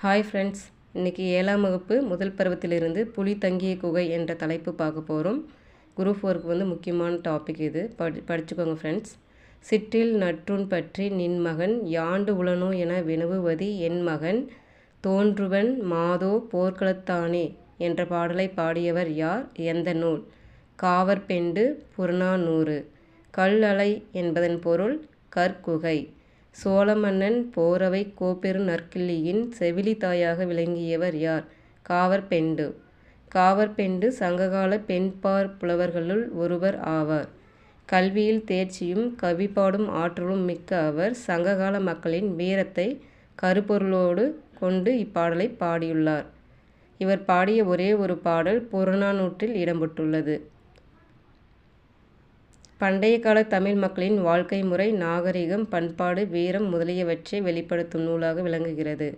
Hi friends, இன்றைக்கி 7ஆம் வகுப்பு முதல் பருவத்திலிருந்து புலி தங்கிய குகை என்ற தலைப்பு பார்க்க போகிறோம். குரூப் 4க்கு முக்கியமான டாபிக் இது. படிச்சுக்கோங்க ஃப்ரெண்ட்ஸ். சிற்றில் நற்றுண் பற்றி நின் மகன் யாண்டு உளனோ என வினவுவதி என் மகன் தோன்றுவன் மாதோ போர்க்களத்தானே என்ற பாடலை பாடியவர் யார்? எந்த நூல்? காவற்பெண்டு புறநானூறு. கல் அலை என்பதன் பொருள் கற்குகை. சோழ மன்னன் போரவை கோப்பெரு நற்கிள்ளியின் செவிலி தாயாக விளங்கியவர் யார்? காவற்பெண்டு. காவற்பெண்டு சங்ககால பெண்பார் புலவர்களுள் ஒருவர் ஆவார். கல்வியில் தேர்ச்சியும் கவி பாடும் ஆற்றலும் மிக்க அவர் சங்ககால மக்களின் வீரத்தை கருப்பொருளோடு கொண்டு இப்பாடலை பாடியுள்ளார். இவர் பாடிய ஒரே ஒரு பாடல் புறநானூற்றில் இடம்பெற்றுள்ளது. பண்டைய கால தமிழ் மக்களின் வாழ்க்கை முறை, நாகரிகம், பண்பாடு, வீரம் முதலியவற்றை வெளிப்படுத்தும் நூலாக விளங்குகிறது.